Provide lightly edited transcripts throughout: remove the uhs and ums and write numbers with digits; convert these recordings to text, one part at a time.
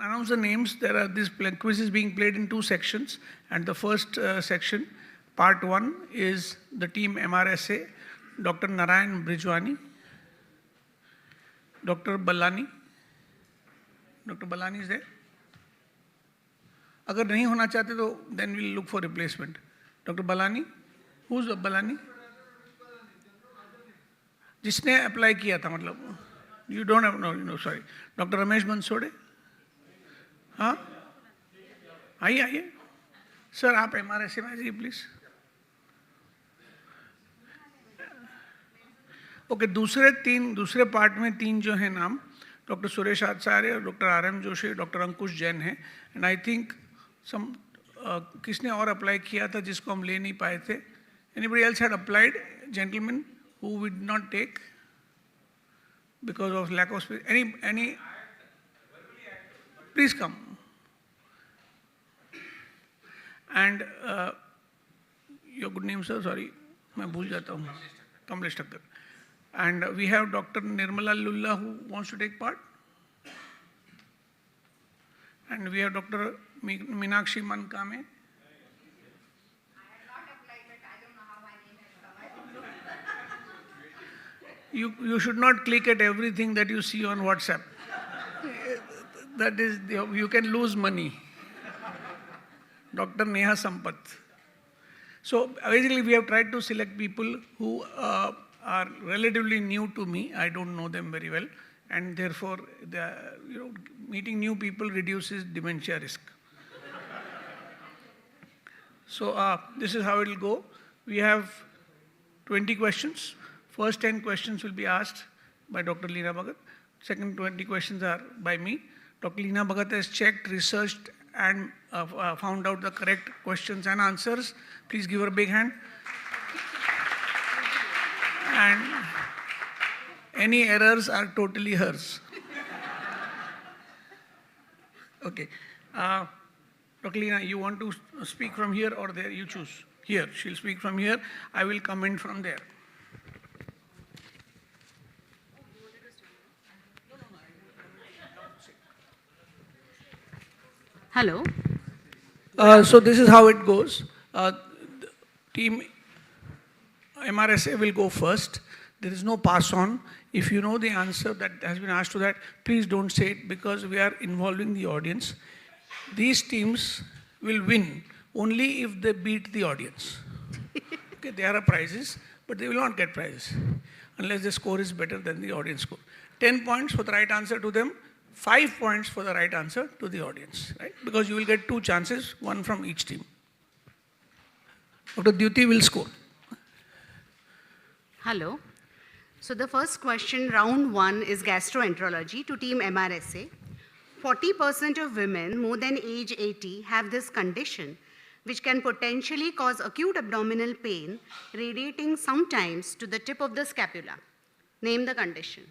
Announce the names. There are this quiz is being played in two sections, and the first section, part 1, is the team MRSA, Dr. Narayan Brijwani, Dr. Ballani. Dr. Ballani is there? अगर नहीं होना चाहते तो then we'll look for replacement. Dr. Ballani, who's Ballani? जिसने apply किया था मतलब, you don't have no sorry. Dr. Ramesh Bansode, हाँ आइए आइए सर, आप MRSA में आइए प्लीज. ओके, दूसरे पार्ट में 3 जो है नाम, डॉक्टर सुरेश आचार्य, डॉक्टर RM जोशी, डॉक्टर अंकुश जैन है. एंड आई थिंक किसने और अप्लाई किया था जिसको हम ले नहीं पाए थे? Anybody else had applied, gentleman who would not take because of lack of space? Any please come. And your good name sir, sorry मैं भूल जाता हूँ. Kamlesh Thakkar. And we have Dr. Nirmala Lulla who wants to take part. And we have Dr. Meenakshi Mankame. I have not applied, but I don't know how my name has come. You should not click at everything that you see on WhatsApp. That is, you can lose money. Dr. Neha Sampath. So basically we have tried to select people who are relatively new to me. I don't know them very well, and therefore meeting new people reduces dementia risk. So this is how it will go. We have 20 questions. First 10 questions will be asked by Dr. Leena Bhagat. Second 20 questions are by me. Dr. Leena Bhagat has checked, researched, and found out the correct questions and answers. Please give her a big hand. And any errors are totally hers. Okay. Dr. Leena, you want to speak from here or there? You choose. Here. She'll speak from here. I will comment from there. Hello. So this is how it goes. Team MRSA will go first. There is no pass on. If you know the answer that has been asked to that, please don't say it because we are involving the audience. These teams will win only if they beat the audience. Okay, there are prizes, but they will not get prizes unless the score is better than the audience score. 10 points for the right answer to them, 5 points for the right answer to the audience, right? Because you will get 2 chances, 1 from each team. Dr. Dyuti will score. Hello. So the first question, round 1, is gastroenterology to team MRSA. 40% of women more than age 80 have this condition, which can potentially cause acute abdominal pain, radiating sometimes to the tip of the scapula. Name the condition.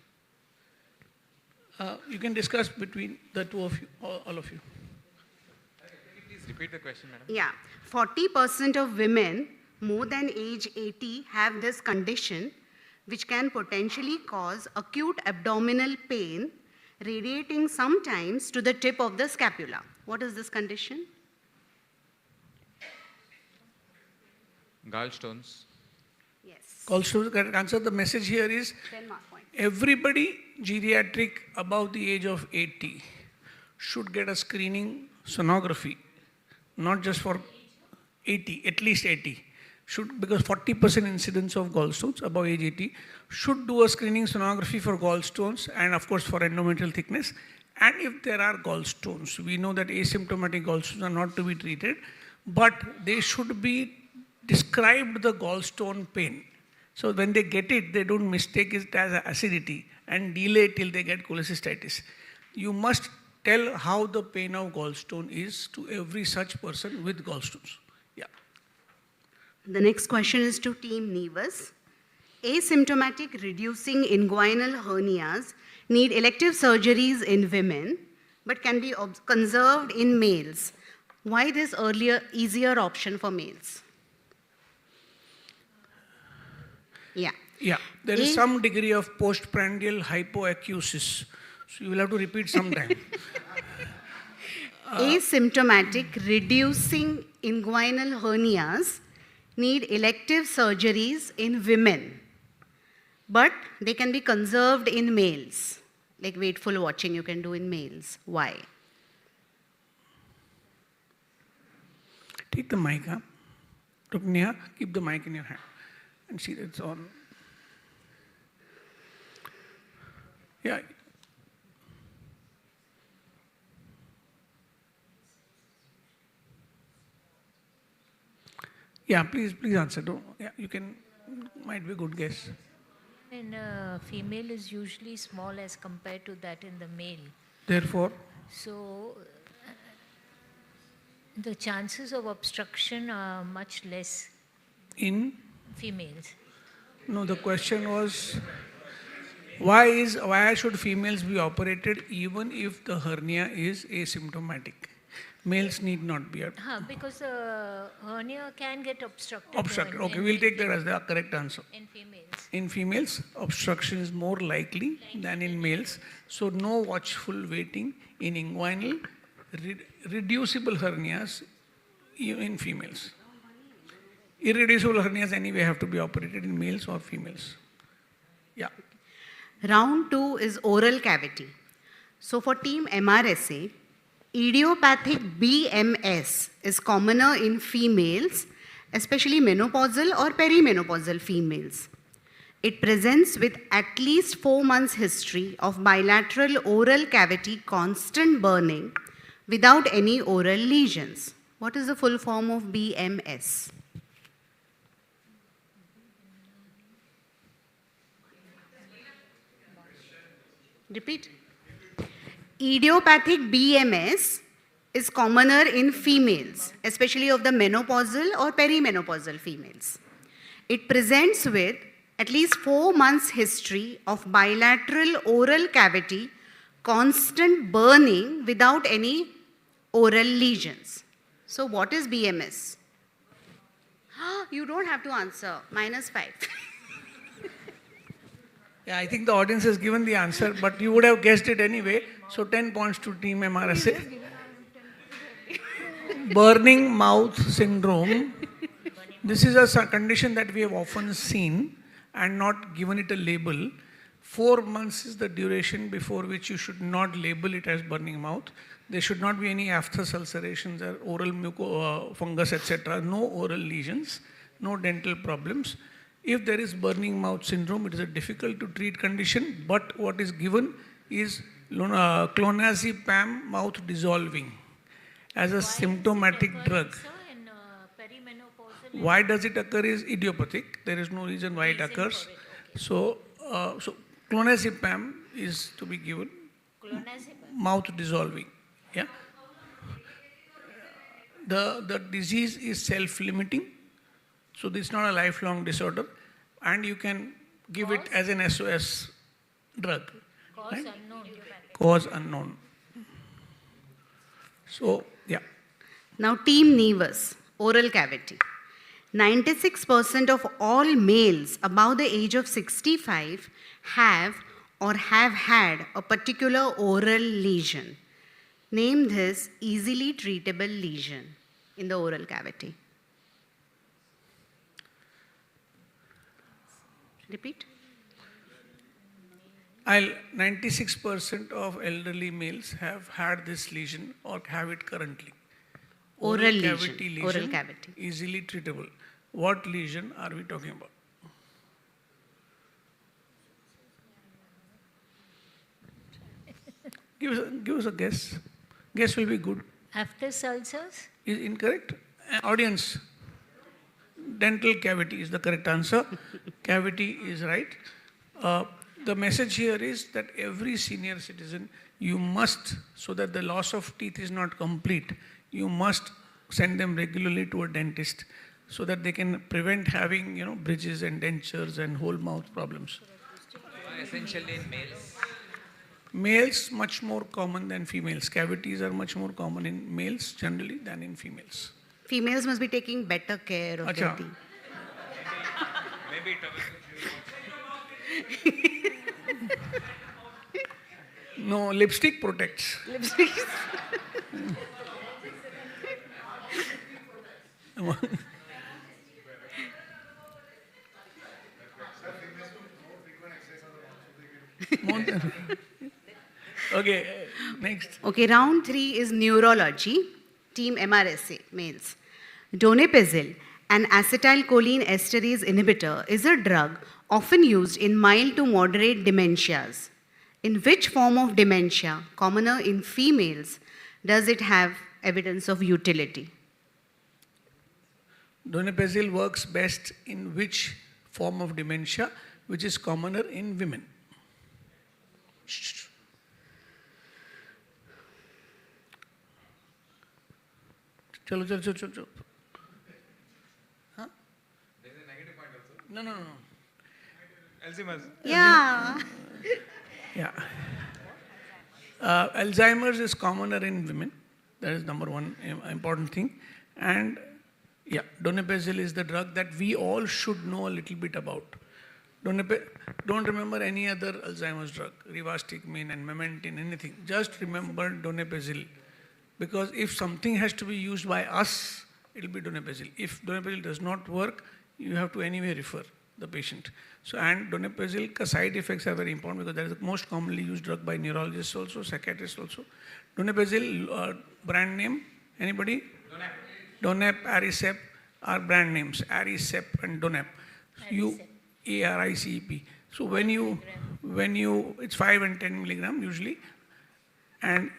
You can discuss between the two of you, all of you. Can you please repeat the question, madam? Yeah. 40% of women more than age 80 have this condition, which can potentially cause acute abdominal pain, radiating sometimes to the tip of the scapula. What is this condition? Gallstones. Yes. Also, correct answer. The message here is 10 mark point. everybody geriatric above the age of 80 should get a screening sonography, not just for 80, at least 80. Should, because 40% incidence of gallstones above age 80, should do a screening sonography for gallstones and of course for endometrial thickness. And if there are gallstones, we know that asymptomatic gallstones are not to be treated, but they should be described the gallstone pain. So when they get it, they don't mistake it as acidity and delay till they get cholecystitis. You must tell how the pain of gallstone is to every such person with gallstones. Yeah. The next question is to team Nevus. Asymptomatic reducing inguinal hernias need elective surgeries in women, but can be conserved in males. Why this easier option for males? Yeah. Yeah, there is some degree of postprandial hypoacusis. So you will have to repeat sometime. Asymptomatic reducing inguinal hernias need elective surgeries in women, but they can be conserved in males. Like waitful watching you can do in males. Why? Take the mic, huh? Rukniya, keep the mic in your hand and see that it's on. Yeah. Yeah, please answer. Don't, yeah, you can, might be a good guess. In female is usually small as compared to that in the male. Therefore, So the chances of obstruction are much less in, females. no, the question was, why should females be operated even if the hernia is asymptomatic? Males need not be Because the hernia can get obstructed. obstructed. Okay, we'll take that as the correct answer. in females. In females, obstruction is more likely than in males. So no watchful waiting in inguinal reducible hernias in females. Irreducible hernias anyway have to be operated in males or females. Yeah. Round 2 is oral cavity. So for team MRSA, idiopathic BMS is commoner in females, especially menopausal or perimenopausal females. It presents with at least 4 months history of bilateral oral cavity constant burning without any oral lesions. What is the full form of BMS? Repeat. Idiopathic BMS is commoner in females, especially of the menopausal or perimenopausal females. It presents with at least 4 months history of bilateral oral cavity, constant burning without any oral lesions. So what is BMS? You don't have to answer, -5. Yeah, I think the audience has given the answer, but you would have guessed it anyway. So 10 points to team MRSA. Burning mouth syndrome. This is a condition that we have often seen and not given it a label. 4 months is the duration before which you should not label it as burning mouth. There should not be any aphthous ulcerations or oral fungus, etc. No oral lesions, no dental problems. If there is burning mouth syndrome, it is a difficult to treat condition, but what is given is clonazepam mouth dissolving as a symptomatic drug. In perimenopausal. Why does it occur is idiopathic. There is no reason why it occurs. So clonazepam is to be given, Clonazepam. mouth dissolving. Yeah. The disease is self-limiting, so this is not a lifelong disorder, and you can give it as an SOS drug. Cause Right? unknown. Cause unknown. So, yeah. Now, team nevus, oral cavity. 96% of all males above the age of 65 have or have had a particular oral lesion. Name this easily treatable lesion in the oral cavity. Repeat. 96% of elderly males have had this lesion or have it currently. Oral lesion, Cavity oral lesion, cavity. easily treatable. What lesion are we talking about? Give us a guess. Guess will be good. Aphthous ulcers? Is incorrect? Audience, dental cavity is the correct answer. Cavity is right. The message here is that every senior citizen, you must, so that the loss of teeth is not complete, you must send them regularly to a dentist so that they can prevent having, bridges and dentures and whole mouth problems. Essentially in males. Males much more common than females. Cavities are much more common in males generally than in females. Females must be taking better care of their Acha. teeth. Maybe No, lipstick protects. Lipsticks. More than- Okay, next. Okay, round 3 is neurology. Team MRSA, males. Donepezil, an acetylcholine esterase inhibitor, is a drug often used in mild to moderate dementias. In which form of dementia, commoner in females, does it have evidence of utility? Donepezil works best in which form of dementia, which is commoner in women? Shh. Chalo, chalo, chalo, chalo. Huh? There's a negative point also. No, no, no, no. Alzheimer's. Yeah. Yeah. Alzheimer's is commoner in women. That is number one important thing. And yeah, donepezil is the drug that we all should know a little bit about. Don't remember any other Alzheimer's drug, rivastigmine and memantine, anything. Just remember donepezil. Because if something has to be used by us, it will be donepezil. If donepezil does not work, you have to anyway refer the patient. So, and donepezil side effects are very important because that is the most commonly used drug by neurologists also, psychiatrists also. Donepezil, brand name, anybody? Donep, Aricep are brand names, Aricep and Donep. You, ARICEP. So when you, it's 5 and 10 milligram usually, and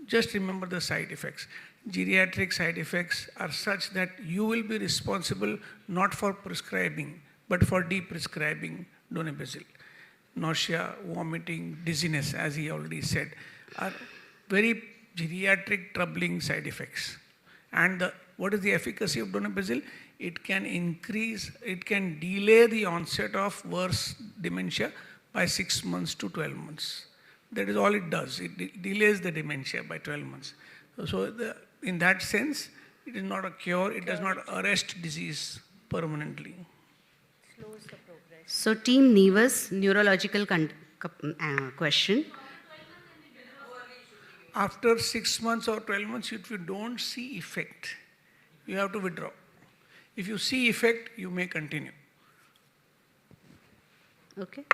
just remember the side effects. Geriatric side effects are such that you will be responsible not for prescribing, but for de-prescribing donepezil. Nausea, vomiting, dizziness, as he already said, are very geriatric troubling side effects. And what is the efficacy of donepezil? It can delay the onset of worse dementia by 6 months to 12 months. That is all it does. It delays the dementia by 12 months. So in that sense, it is not a cure. It does not arrest disease permanently. Slows the progress. So, Team Nevis, neurological question. After 6 months or 12 months, if you don't see effect, you have to withdraw. If you see effect, you may continue. Okay.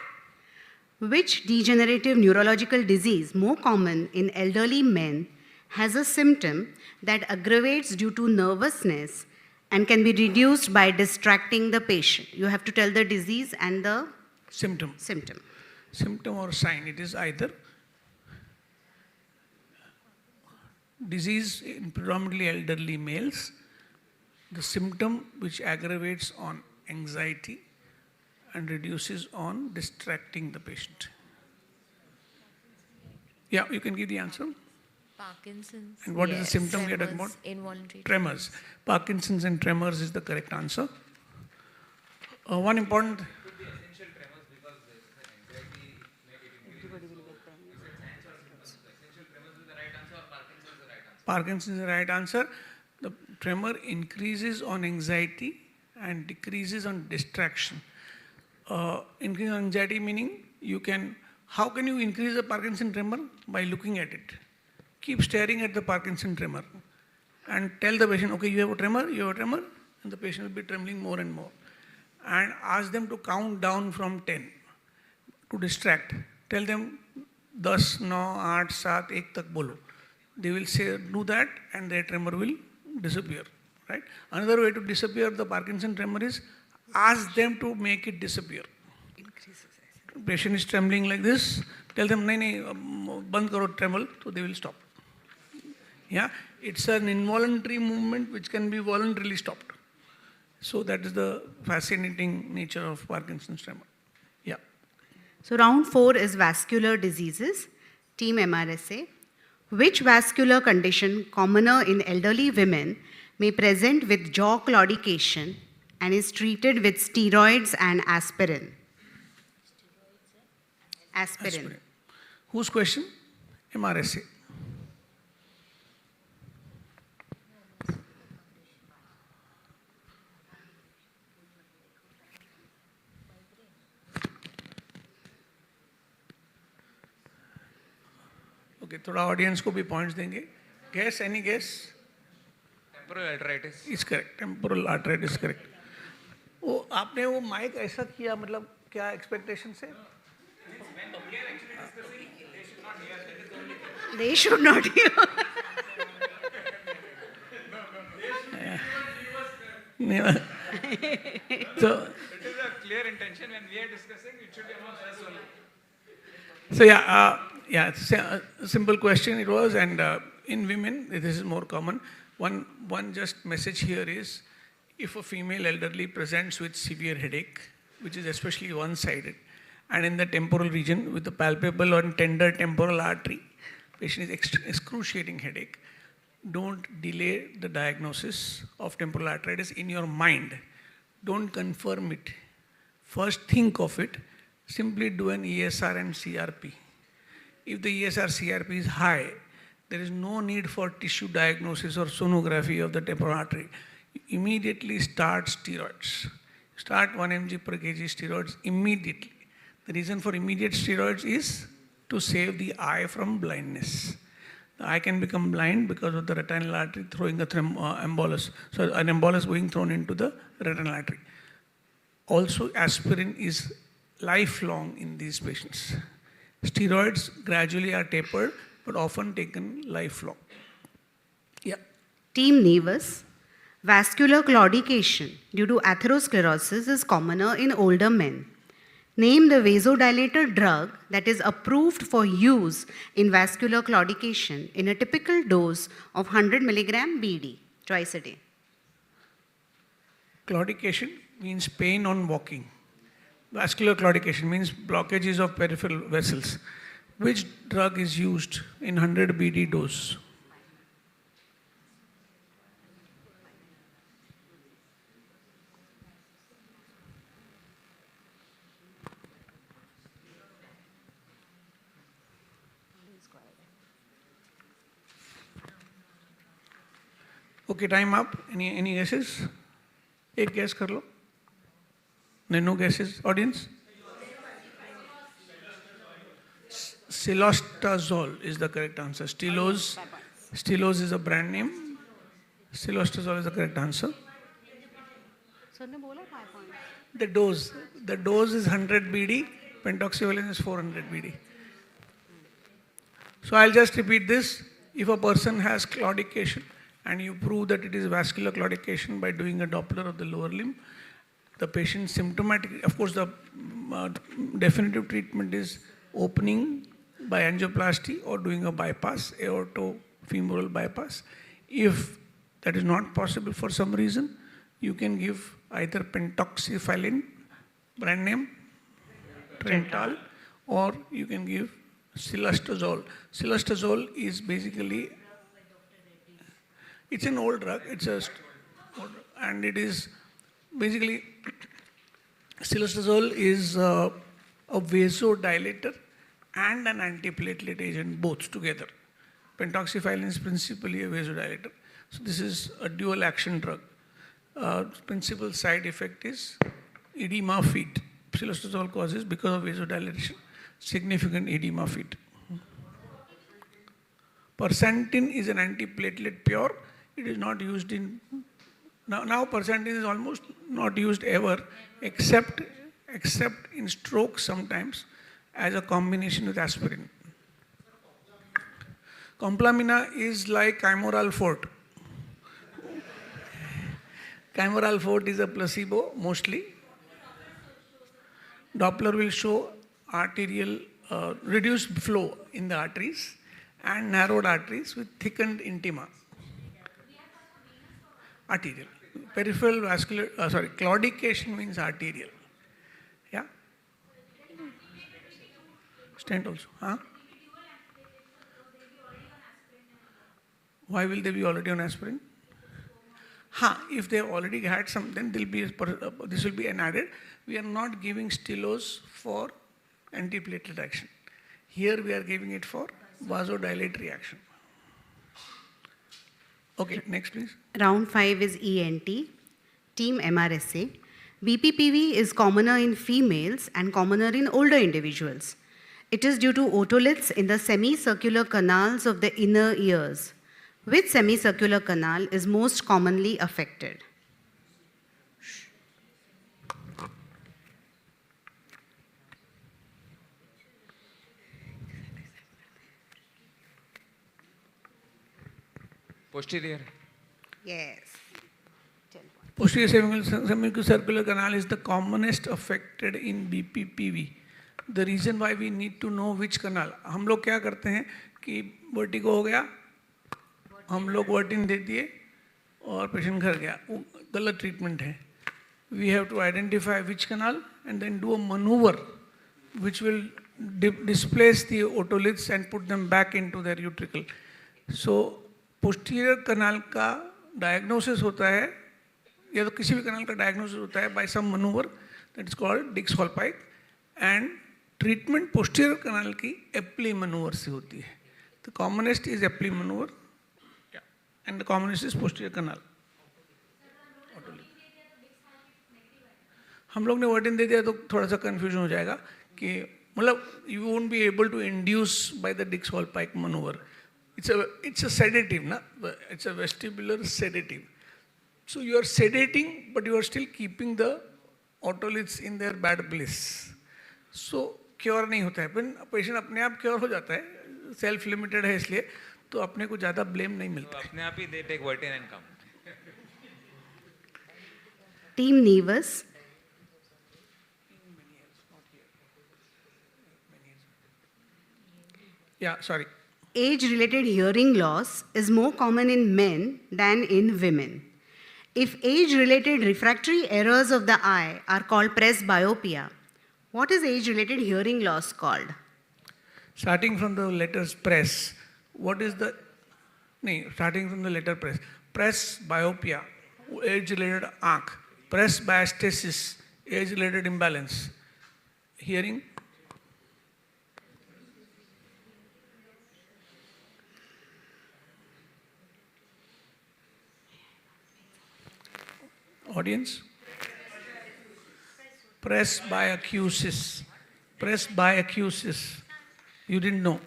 Which degenerative neurological disease, more common in elderly men, has a symptom that aggravates due to nervousness and can be reduced by distracting the patient? You have to tell the disease and the Symptom. Symptom or sign. It is either disease in predominantly elderly males, the symptom which aggravates on anxiety and reduces on distracting the patient. Yeah, you can give the answer. Parkinson's. And what is the symptom we are talking Tremors, about? involuntary Tremors. Parkinson's and tremors is the correct answer. One important. Could be essential tremors because the anxiety may get increased. Essential tremors is the right answer or Parkinson's is the right answer? Parkinson's is the right answer. The tremor increases on anxiety and decreases on distraction. Increase on anxiety meaning how can you increase the Parkinson tremor? By looking at it. Keep staring at the Parkinson tremor and tell the patient, okay, you have a tremor, and the patient will be trembling more and more. And ask them to count down from 10 to distract. Tell them 10, 9, 8, 7, 1 tak bolo. They will say, do that, and their tremor will disappear. Right? Another way to disappear the Parkinson tremor is ask them to make it disappear. Patient is trembling like this. Tell them, nahi, band karo tremble, so they will stop. Yeah, it's an involuntary movement which can be voluntarily stopped. So that is the fascinating nature of Parkinson's tremor. Yeah. So round 4 is vascular diseases. Team MRSA. Which vascular condition, commoner in elderly women, may present with jaw claudication and is treated with steroids and aspirin? Aspirin. Whose question? MRSA. Okay, थोड़ा audience को भी points देंगे. Guess, any guess? temporal arteritis. Is correct. Temporal arteritis correct. वो आपने वो mic ऐसा किया मतलब क्या एक्सपेक्टेशन से? They should not hear. So It is a clear intention when we are discussing, it should be amongst us only. So yeah, it's a simple question it was, and in women this is more common. One just message here is, if a female elderly presents with severe headache, which is especially one-sided, and in the temporal region with the palpable or tender temporal artery, patient is excruciating headache, don't delay the diagnosis of temporal arteritis in your mind. Don't confirm it. First think of it. Simply do an ESR and CRP. If the ESR CRP is high, there is no need for tissue diagnosis or sonography of the temporal artery. Immediately start steroids. Start 1 mg per kg steroids immediately. The reason for immediate steroids is to save the eye from blindness. The eye can become blind because of the retinal artery throwing a embolus. So an embolus being thrown into the retinal artery. Also, aspirin is lifelong in these patients. Steroids gradually are tapered, but often taken lifelong. Yeah. Team Nevis, vascular claudication due to atherosclerosis is commoner in older men. Name the vasodilator drug that is approved for use in vascular claudication in a typical dose of 100 milligram BD twice a day. Claudication means pain on walking. Vascular claudication means blockages of peripheral vessels. Which drug is used in 100 BD dose? Okay, time up. Any guesses? एक guess कर लो. No guesses, audience? Cilostazol is the correct answer. Stilose is a brand name. Cilostazol is the correct answer. The dose is 100 BD. Pentoxyvalin is 400 BD. So I'll just repeat this. If a person has claudication and you prove that it is vascular claudication by doing a Doppler of the lower limb, the patient symptomatic, of course the definitive treatment is opening by angioplasty or doing a bypass, aortofemoral bypass. If that is not possible for some reason, you can give either pentoxyphylline, brand name, Trental, or you can give Cilostazol. Cilostazol is basically, it's an old drug, and it is basically, Cilostazol is a vasodilator and an antiplatelet agent, both together. Pentoxyphylline is principally a vasodilator. So this is a dual action drug. Principal side effect is edema feet. Cilostazol causes, because of vasodilation, significant edema feet. Persantin is an antiplatelet pure. It is not used in, now persantin is almost not used ever, except in stroke sometimes as a combination with aspirin. Complamina is like Chimoral Fort. Chimoral Fort is a placebo mostly. Doppler will show arterial, reduced flow in the arteries and narrowed arteries with thickened intima. Arterial. Peripheral vascular, claudication means arterial. Yeah? Stent also. Huh? Why will they be already on aspirin? If they have already had some, then this will be an added. We are not giving Stilose for antiplatelet action. Here we are giving it for vasodilatory action. Okay, next please. Round 5 is ENT. Team MRSA. BPPV is commoner in females and commoner in older individuals. It is due to otoliths in the semicircular canals of the inner ears. Which semicircular canal is most commonly affected? Posterior. Yes. 10 points. Posterior semicircular canal is the commonest affected in BPPV. The reason why we need to know which canal. हम लोग क्या करते हैं कि vertigo हो गया, हम लोग वर्टिन दे दिए और पेशेंट घर गया, वो गलत ट्रीटमेंट है. We have to identify which canal and then do a maneuver which will displace the otoliths and put them back into their utricle. So posterior canal का diagnosis होता है, या तो किसी भी canal का diagnosis होता है by some maneuver that is called Dix-Hallpike, and treatment posterior canal की Epley maneuver से होती है. The commonest is Epley maneuver, and the commonest is posterior canal. हम लोग ने वर्टिन दे दिया तो थोड़ा सा कन्फ्यूजन हो जाएगा कि मतलब you won't be able to induce by the Dix-Hallpike maneuver. It's a sedative, na? It's a vestibular sedative. So you are sedating, but you are still keeping the otoliths in their bad place. So cure नहीं होता है, patient अपने आप cure हो जाता है, self limited है इसलिए, तो अपने को ज़्यादा ब्लेम नहीं मिलता है. अपने आप ही they take Vertin and come. Team Nevis. Yeah, sorry. Age-related hearing loss is more common in men than in women. If age-related refractory errors of the eye are called presbyopia, what is age-related hearing loss called? Starting from the letters press, what is the, no, starting from the letter press, presbyopia, age-related aankh, presbyastasis, age-related imbalance, hearing. Audience? Presbyacusis. Presbyacusis. You didn't know.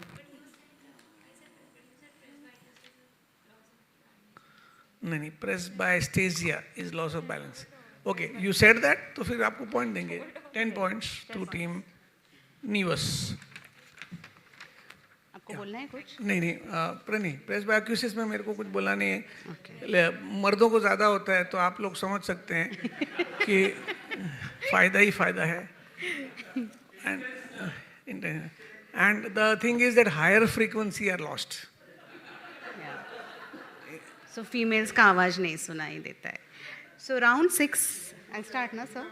नहीं, presbyastasia is loss of balance. Okay, you said that, तो फिर आपको point देंगे. 10 points to team Nevis. आपको बोलना है कुछ? नहीं, presbyacusis में मेरे को कुछ बोला नहीं है. मर्दों को ज़्यादा होता है, तो आप लोग समझ सकते हैं कि फायदा ही फायदा है. And the thing is that higher frequency are lost. So females का आवाज नहीं सुनाई देता है. So round 6, I'll start ना sir?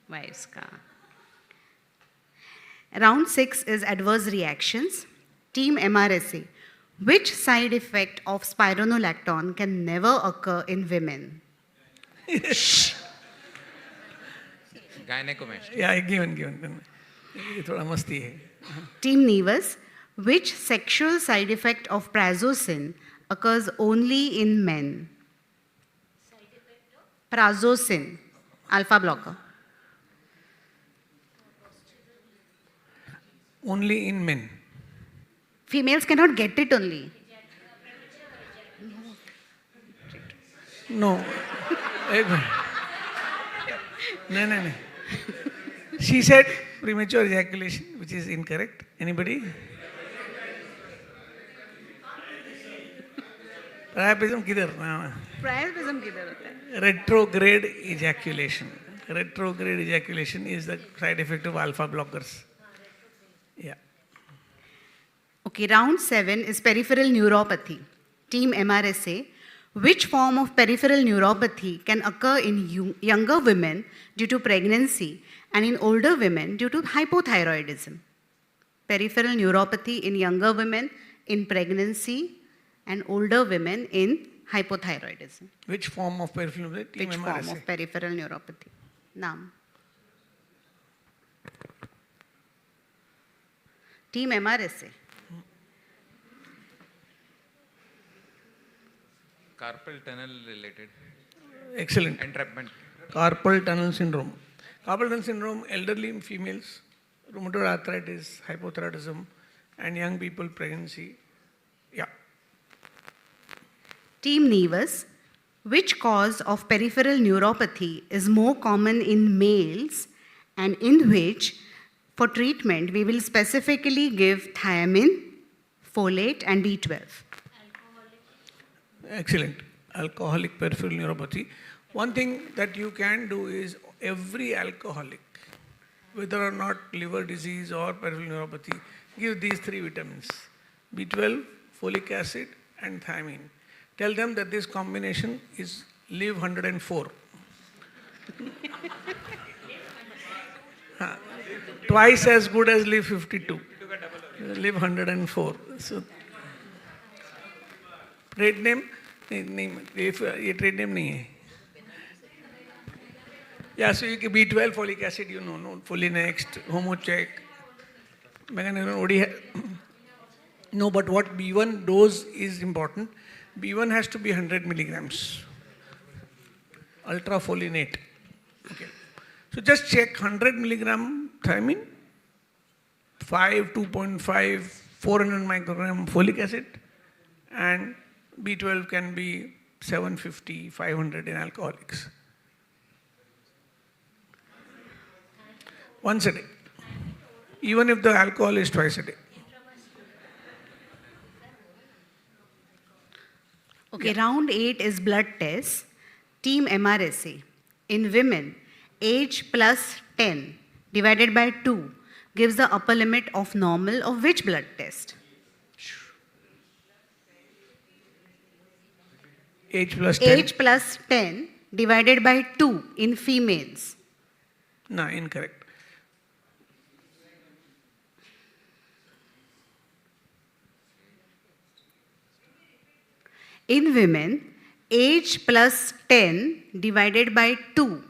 Wives का. Round 6 is adverse reactions. Team MRSA. Which side effect of spironolactone can never occur in women? Gynecomastia. Yeah, given. ये थोड़ा मस्ती है. Team Nevis. Which sexual side effect of prazosin occurs only in men? Prazosin, alpha blocker. Only in men. Females cannot get it only. No. No. She said premature ejaculation, which is incorrect. Anybody? Priapism किधर? Priapism किधर होता है? Retrograde ejaculation. Retrograde ejaculation is the side effect of alpha blockers. Yeah. Okay, round 7 is peripheral neuropathy. Team MRSA. Which form of peripheral neuropathy can occur in younger women due to pregnancy and in older women due to hypothyroidism? Peripheral neuropathy in younger women in pregnancy and older women in hypothyroidism. Which form of peripheral neuropathy? Which form of peripheral neuropathy? Naam. Team MRSA. Carpal tunnel related. Excellent. Entrapment. Carpal tunnel syndrome. Carpal tunnel syndrome, elderly females, rheumatoid arthritis, hypothyroidism, and young people pregnancy. Yeah. Team Nevis, which cause of peripheral neuropathy is more common in males and in which, for treatment, we will specifically give thiamine, folate, and B12? Excellent. Alcoholic peripheral neuropathy. One thing that you can do is every alcoholic, whether or not liver disease or peripheral neuropathy, give these 3 vitamins: B12, folic acid, and thiamine. Tell them that this combination is live 104. Twice as good as live 52. Live 104. So, trade name? ये trade name नहीं है. Yeah, so you can B12, folic acid, you know, no, Folinext, Homocheck, Meganolone, OD. No, but what B1 dose is important. B1 has to be 100 milligrams. Ultrafolinate. Okay. So just check 100 milligram thiamine, 2.5, 400 microgram folic acid, and B12 can be 750, 500 in alcoholics. Once a day. Even if the alcohol is twice a day. Okay, round 8 is blood tests. Team MRSA. In women, age plus 10 divided by 2 gives the upper limit of normal of which blood test? Age plus 10. Age plus 10 divided by 2 in females. No, incorrect. In women, age plus 10 divided by 2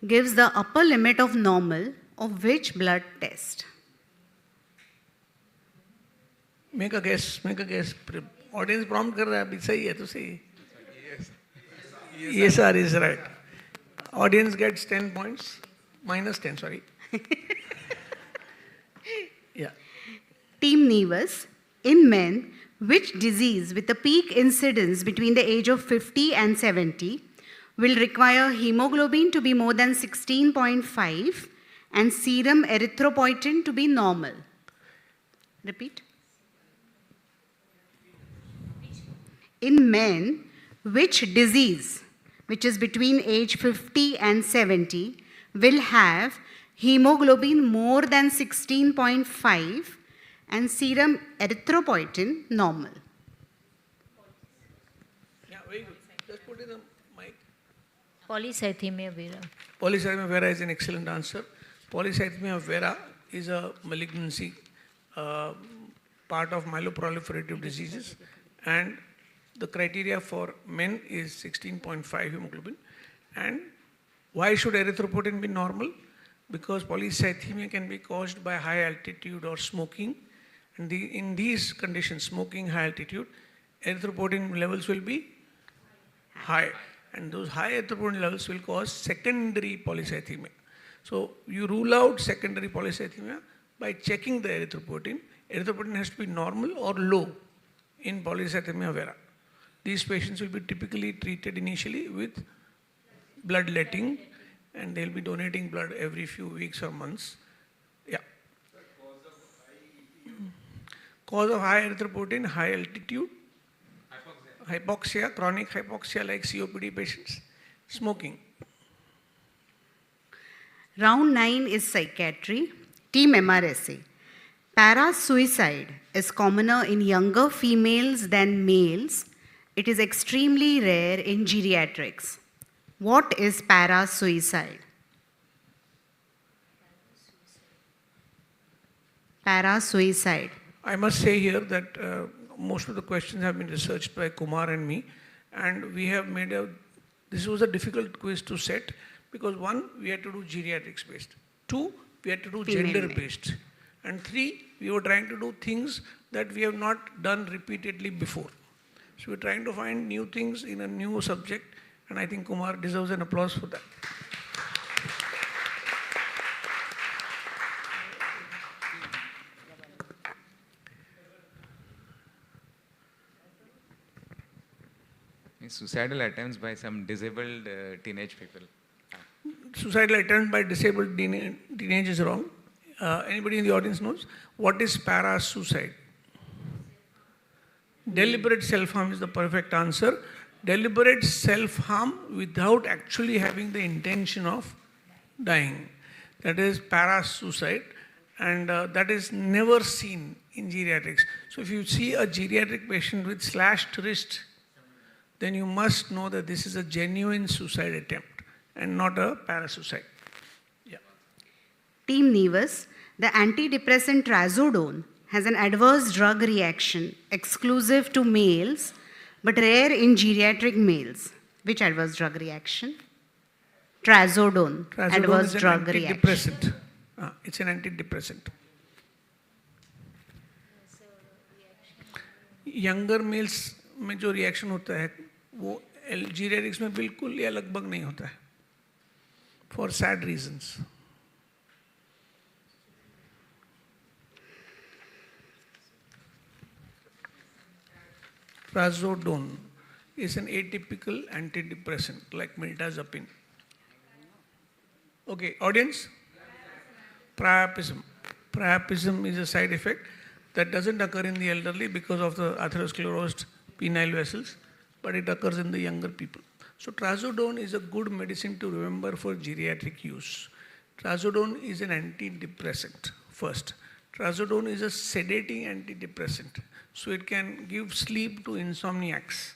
gives the upper limit of normal of which blood test? Make a guess, make a guess. Audience prompt कर रहा है, अभी सही है तो सही. Yes, sir, is right. Audience gets 10 points, minus 10, sorry. Yeah. Team Nevis, in men, which disease with a peak incidence between the age of 50 and 70 will require hemoglobin to be more than 16.5 and serum erythropoietin to be normal? Repeat. In men, which disease, which is between age 50 and 70, will have hemoglobin more than 16.5 and serum erythropoietin normal? Yeah, very good. Just put in the mic. Polycythemia vera. Polycythemia vera is an excellent answer. Polycythemia vera is a malignancy, part of myeloproliferative diseases, and the criteria for men is 16.5 hemoglobin. And why should erythropoietin be normal? Because polycythemia can be caused by high altitude or smoking. And in these conditions, smoking, high altitude, erythropoietin levels will be high. And those high erythropoietin levels will cause secondary polycythemia. So you rule out secondary polycythemia by checking the erythropoietin. Erythropoietin has to be normal or low in polycythemia vera. These patients will be typically treated initially with bloodletting, and they'll be donating blood every few weeks or months. Yeah. Cause of high erythropoietin, high altitude, hypoxia, chronic hypoxia like COPD patients, smoking. Round 9 is psychiatry. Team MRSA. Para-suicide is commoner in younger females than males. It is extremely rare in geriatrics. What is para-suicide? Para-suicide. I must say here that most of the questions have been researched by Kumar and me, and we have made this was a difficult quiz to set because 1, we had to do geriatrics based. 2, we had to do gender based. And 3, we were trying to do things that we have not done repeatedly before. So we're trying to find new things in a new subject, and I think Kumar deserves an applause for that. suicidal attempts by some disabled teenage people. Suicidal attempt by disabled teenage is wrong. Anybody in the audience knows? What is para-suicide? Deliberate self-harm is the perfect answer. Deliberate self-harm without actually having the intention of dying. That is para-suicide, and that is never seen in geriatrics. So if you see a geriatric patient with slashed wrist, then you must know that this is a genuine suicide attempt and not a para-suicide. Yeah. Team Nevis, the antidepressant trazodone has an adverse drug reaction exclusive to males but rare in geriatric males. Which adverse drug reaction? Trazodone, Trazodone adverse is an drug reaction. antidepressant. It's an antidepressant. Younger males में जो reaction होता है वो जीरियाट्रिक्स में बिल्कुल या लगभग नहीं होता है for sad reasons. Trazodone is an atypical antidepressant like mirtazapine. Okay, audience? Priapism. Priapism is a side effect that doesn't occur in the elderly because of the atherosclerosed penile vessels, but it occurs in the younger people. So trazodone is a good medicine to remember for geriatric use. Trazodone is an antidepressant first. Trazodone is a sedating antidepressant. So it can give sleep to insomniacs.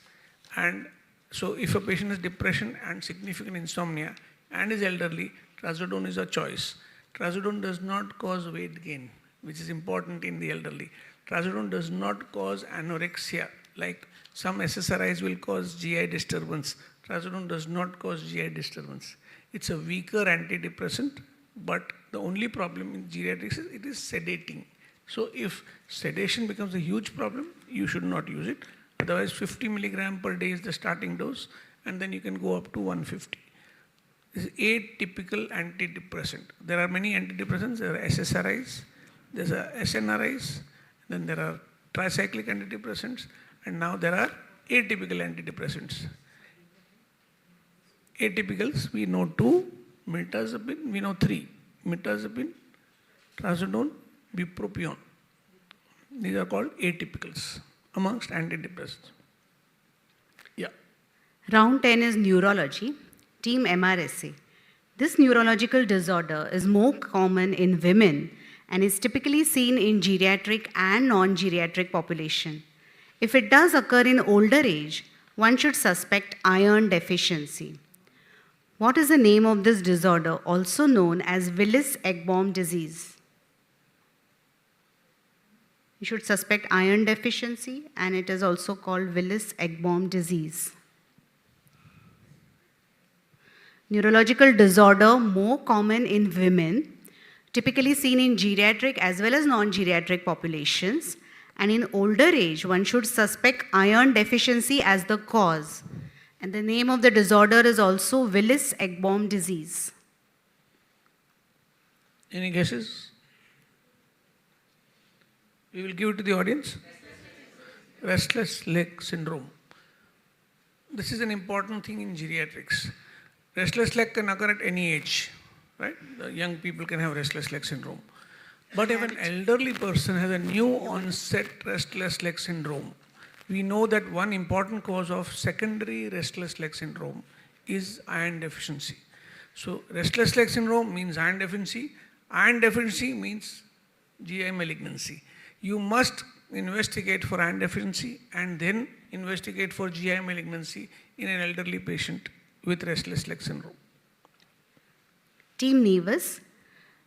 And so if a patient has depression and significant insomnia and is elderly, trazodone is a choice. Trazodone does not cause weight gain, which is important in the elderly. Trazodone does not cause anorexia, like some SSRIs will cause GI disturbance. Trazodone does not cause GI disturbance. It's a weaker antidepressant, but the only problem in geriatrics is it is sedating. So if sedation becomes a huge problem, you should not use it. Otherwise, 50 milligram per day is the starting dose, and then you can go up to 150. This is atypical antidepressant. There are many antidepressants. There are SSRIs, there's a SNRIs, then there are tricyclic antidepressants, and now there are atypical antidepressants. Atypicals, we know 2, mirtazapine, we know 3. Mirtazapine, trazodone, bupropion. These are called atypicals amongst antidepressants. Yeah. Round 10 is neurology. Team MRSA. This neurological disorder is more common in women and is typically seen in geriatric and non-geriatric population. If it does occur in older age, one should suspect iron deficiency. What is the name of this disorder, also known as Willis-Egborn disease? You should suspect iron deficiency, and it is also called Willis-Egborn disease. Neurological disorder more common in women, typically seen in geriatric as well as non-geriatric populations, and in older age, one should suspect iron deficiency as the cause. And the name of the disorder is also Willis-Egborn disease. Any guesses? We will give it to the audience. Restless leg syndrome. This is an important thing in geriatrics. Restless leg can occur at any age, right? The young people can have restless leg syndrome. But if an elderly person has a new onset restless leg syndrome, we know that one important cause of secondary restless leg syndrome is iron deficiency. So restless leg syndrome means iron deficiency. Iron deficiency means GI malignancy. You must investigate for iron deficiency and then investigate for GI malignancy in an elderly patient with restless leg syndrome. Team Nevis,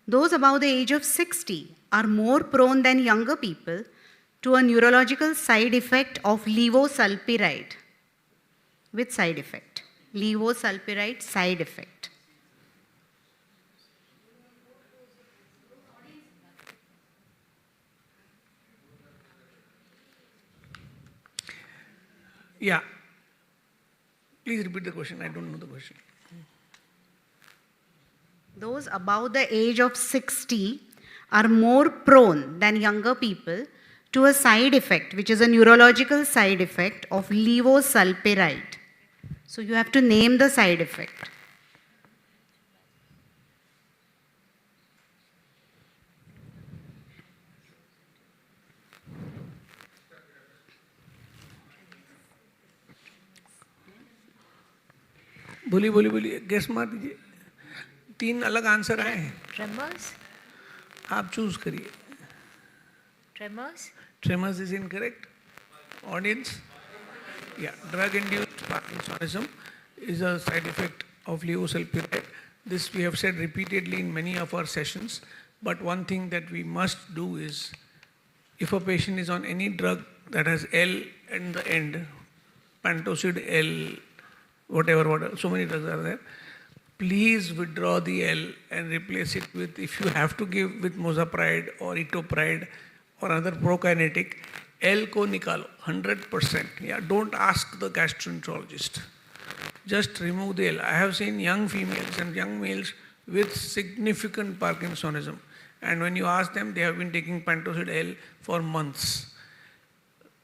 those above the age of 60 are more prone than younger people to a neurological side effect of levosulpiride. Which side effect? Levosulpiride side effect. Yeah. Please repeat the question. I don't know the question. Those above the age of 60 are more prone than younger people to a side effect, which is a neurological side effect of levosulpiride. So you have to name the side effect. बोलिए guess मार दीजिए. 3 अलग answer आए हैं, Tremors? आप choose करिए. Tremors? Tremors is incorrect. Audience? Yeah, drug-induced Parkinsonism is a side effect of levosulpiride. This we have said repeatedly in many of our sessions, but one thing that we must do is, if a patient is on any drug that has L in the end, Pantocid L, whatever, so many drugs are there, please withdraw the L and replace it with, if you have to give with mozapride or etopride or other prokinetic, L को निकालो 100%. Yeah, don't ask the gastroenterologist. Just remove the L. I have seen young females and young males with significant Parkinsonism, and when you ask them, they have been taking Pantocid L for months.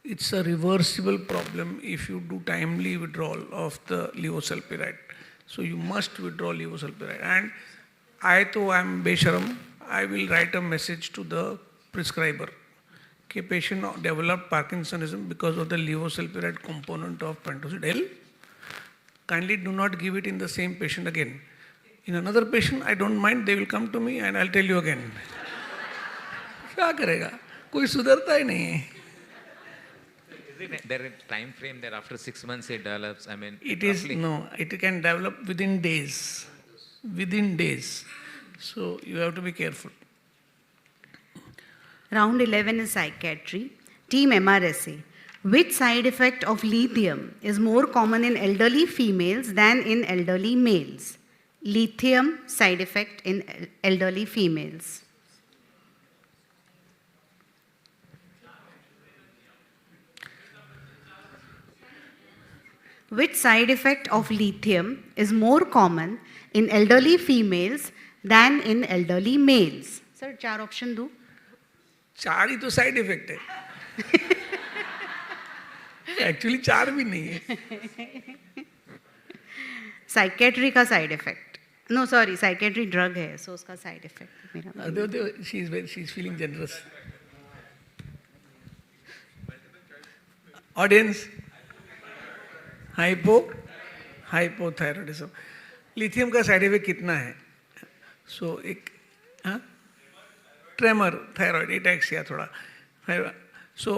It's a reversible problem if you do timely withdrawal of the levosulpiride. So you must withdraw levosulpiride. And I am Besharam, I will write a message to the prescriber. Okay, patient developed Parkinsonism because of the levosulpiride component of Pantocid L. Kindly do not give it in the same patient again. In another patient, I don't mind, they will come to me and I'll tell you again. क्या करेगा? कोई सुधरता ही नहीं है. Is there a time frame that after 6 months it develops? I mean, It is, roughly? no, it can develop within days. Within days. So you have to be careful. Round 11 is psychiatry. Team MRSA. Which side effect of lithium is more common in elderly females than in elderly males? Lithium side effect in elderly females. Which side effect of lithium is more common in elderly females than in elderly males? Sir, 4 option do. 4 ही तो side effect है. Actually 4 भी नहीं है. Psychiatry का side effect. No sorry, psychiatry drug है, so उसका side effect मेरा. She is feeling generous. Audience? Hypothyroidism. Lithium का साइड इफेक्ट कितना है? सो एक ट्रेमर, थायराइड, एटैक्सिया थोड़ा. सो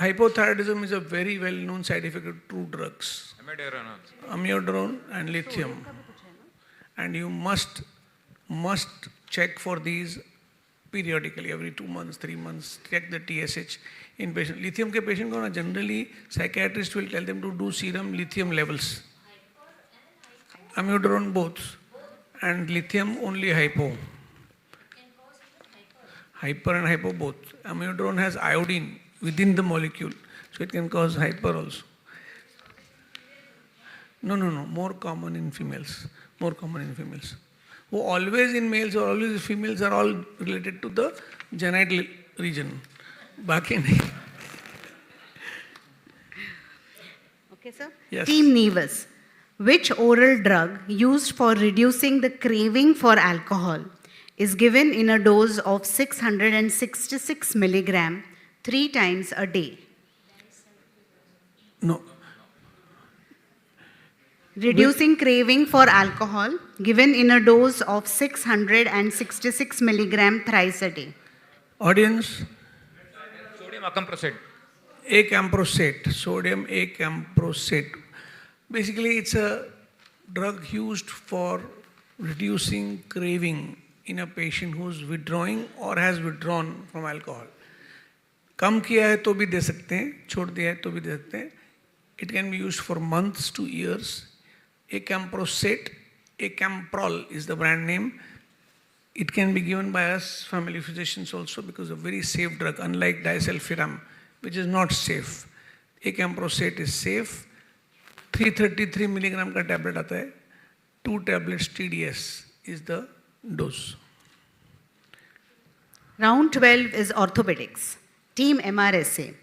hypothyroidism is a very well known side effect of 2 drugs, Amiodarone also. amiodarone and lithium. And you must check for these periodically, every 2 months, 3 months, check the TSH in patient. Lithium के patient को ना generally psychiatrist will tell them to do serum lithium levels. Amiodarone both, and lithium only hypo. Hyper and hypo both. Amiodarone has iodine within the molecule, so it can cause hyper also. No, more common in females. More common in females. Wo always in males or always in females are all related to the genital region. Baki nahi. Okay, sir? Yes. Team Nevis. Which oral drug used for reducing the craving for alcohol is given in a dose of 666 milligram 3 times a day? No. Reducing craving for alcohol given in a dose of 666 milligram thrice a day. Audience? Sodium acamprosate. Acamprosate, sodium acamprosate. Basically, it's a drug used for reducing craving in a patient who's withdrawing or has withdrawn from alcohol. कम किया है तो भी दे सकते हैं, छोड़ दिया है तो भी दे सकते हैं. It can be used for months to years. Acamprosate, Acamprol is the brand name. It can be given by us family physicians also because it's a very safe drug, unlike disulfiram, which is not safe. Acamprosate is safe. 333 milligram का tablet आता है. 2 tablets TDS is the dose. Round 12 is orthopedics. Team MRSA.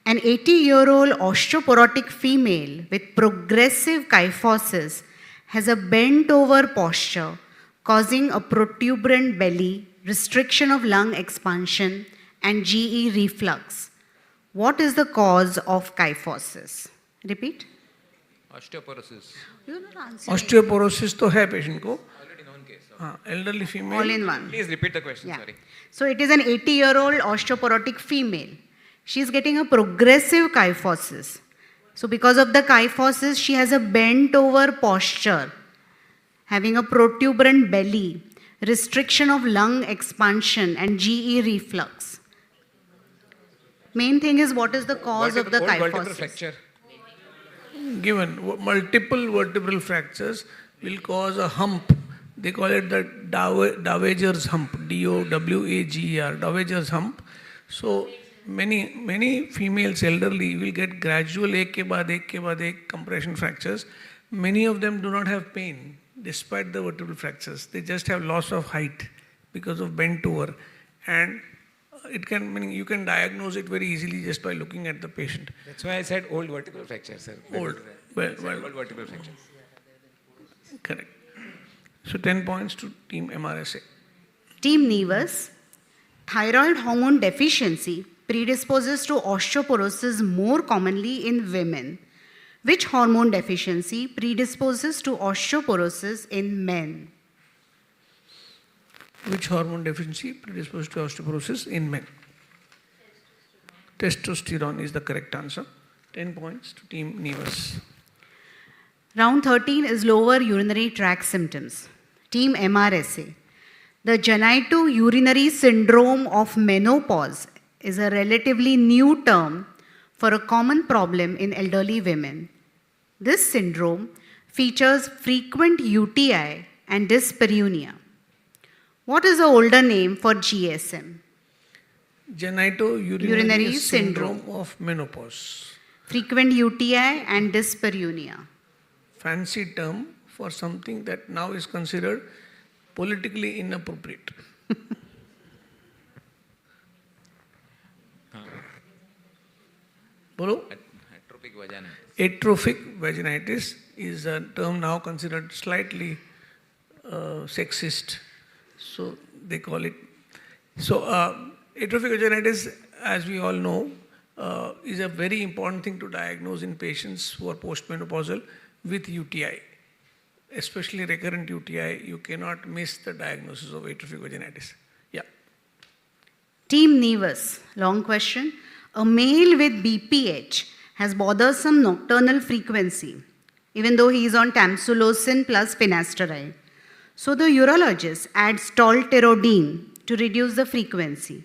An 80-year-old osteoporotic female with progressive kyphosis has a bent-over posture, causing a protuberant belly, restriction of lung expansion, and GE reflux. What is the cause of kyphosis? Repeat. Osteoporosis. You're not answering. Osteoporosis तो है patient को, Already known case. So. हाँ, elderly All female. in one. Please repeat the question. Yeah. Sorry. So it is an 80-year-old osteoporotic female. She is getting a progressive kyphosis. So because of the kyphosis, she has a bent-over posture, having a protuberant belly, restriction of lung expansion, and GE reflux. Main thing is, what is the cause of the Old vertebral kyphosis? fracture. Given multiple vertebral fractures will cause a hump. They call it the Dowager's hump, DOWAGER, Dowager's hump. So many females, elderly, will get gradual एक के बाद एक compression fractures. Many of them do not have pain despite the vertebral fractures. They just have loss of height because of bent over, and it can, meaning you can diagnose it very easily just by looking at the patient. That's why I said old vertebral fracture, sir. That Old. is, Well, old vertebral fracture. correct. So 10 points to team MRSA. Team Nevus, thyroid hormone deficiency predisposes to osteoporosis more commonly in women. Which hormone deficiency predisposes to osteoporosis in men? Which hormone deficiency predisposes to osteoporosis in men? Testosterone is the correct answer. 10 points to team Nevus. Round 13 is lower urinary tract symptoms. Team MRSA. The genitourinary syndrome of menopause is a relatively new term for a common problem in elderly women. This syndrome features frequent UTI and dyspareunia. What is the older name for GSM? Genitourinary syndrome of menopause. Frequent UTI and dyspareunia. Fancy term for something that now is considered politically inappropriate. Bolo? Atrophic vagina. Atrophic vaginitis is a term now considered slightly sexist, so they call it. So atrophic vaginitis, as we all know, is a very important thing to diagnose in patients who are postmenopausal with UTI, especially recurrent UTI. You cannot miss the diagnosis of atrophic vaginitis. Yeah. Team Nevus, long question. A male with BPH has bothersome nocturnal frequency, even though he is on tamsulosin plus finasteride. So the urologist adds tolterodine to reduce the frequency.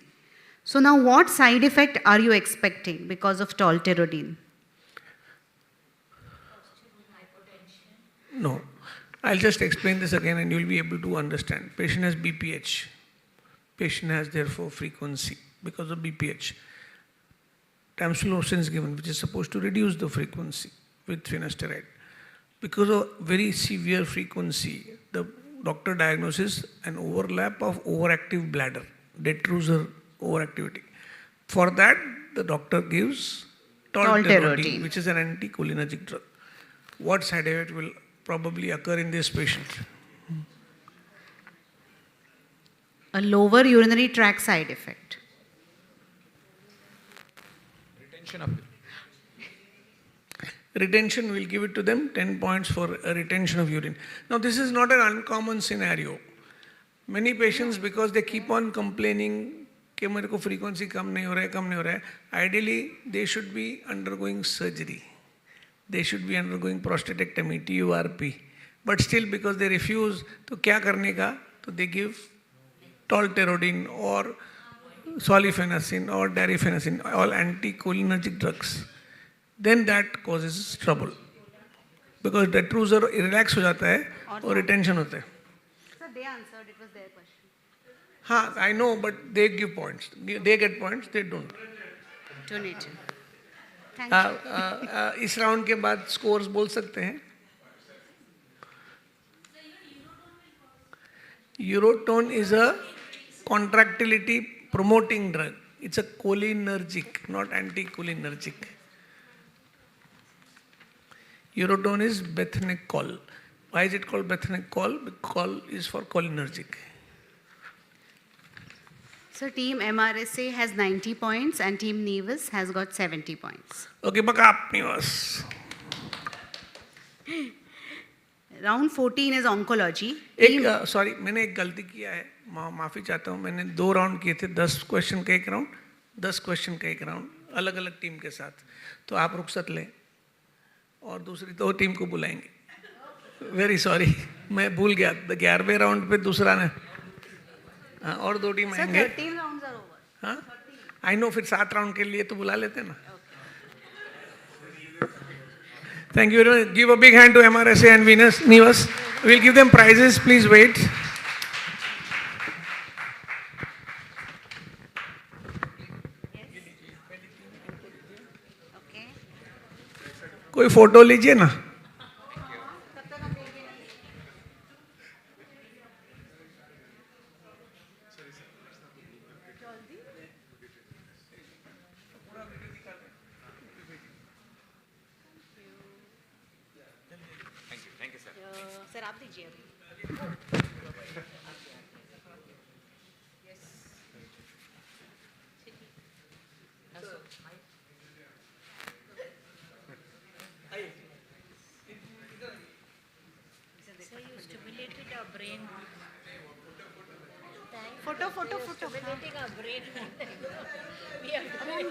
So now what side effect are you expecting because of tolterodine? No. I'll just explain this again and you'll be able to understand. Patient has BPH. Patient has therefore frequency because of BPH. Tamsulosin is given, which is supposed to reduce the frequency with finasteride. Because of very severe frequency, the doctor diagnoses an overlap of overactive bladder, detrusor overactivity. For that, the doctor gives tolterodine, which is an anticholinergic drug. What side effect will probably occur in this patient? A lower urinary tract side effect. Retention of. Retention, will give it to them, 10 points for a retention of urine. Now this is not an uncommon scenario. Many patients, because they keep on complaining कि मेरे को frequency कम नहीं हो रहा है, ideally they should be undergoing surgery. They should be undergoing prostatectomy, TURP. But still because they refuse, तो क्या करने का? तो they give tolterodine or solifenacin or darifenacin, all anticholinergic drugs. Then that causes trouble. Because detrusor relax हो जाता है और retention होता है. Sir, they answered, it was their question. हाँ, I know, but they give points. They get points, they don't. Donated. Thank you. इस round के बाद स्कोर्स बोल सकते हैं. Urotone is a contractility promoting drug. It's a cholinergic, not anticholinergic. Urodone is Bethanechol. Why is it called Bethanechol? Because col is for cholinergic. So team MRSA has 90 points and team Nevis has got 70 points. Okay, baka apni was. Round 14 is oncology. एक sorry मैंने एक गलती किया है, माफ़ी चाहता हूँ. मैंने 2 राउंड किए थे, 10 क्वेश्चन का एक राउंड, 10 क्वेश्चन का एक राउंड, अलग अलग टीम के साथ. तो आप रुखसत लें और दूसरी 2 टीम को बुलाएंगे. वेरी सॉरी, मैं भूल गया. 11वें राउंड पे दूसरा ने. हाँ, और 2 टीम So आएंगे. 13 rounds are over. हाँ, आई नो. फिर 7 राउंड के लिए तो बुला लेते ना. Thank you very much. Give a big hand to MRSA and Venus, Nivas. We'll give them prizes. Please wait. Okay. कोई फोटो लीजिए ना. Thank you, sir. सर आप दीजिए अभी. So you stimulated our brain. Thank Photo, you. photo, You're photo. Stimulating our brain. We are doing.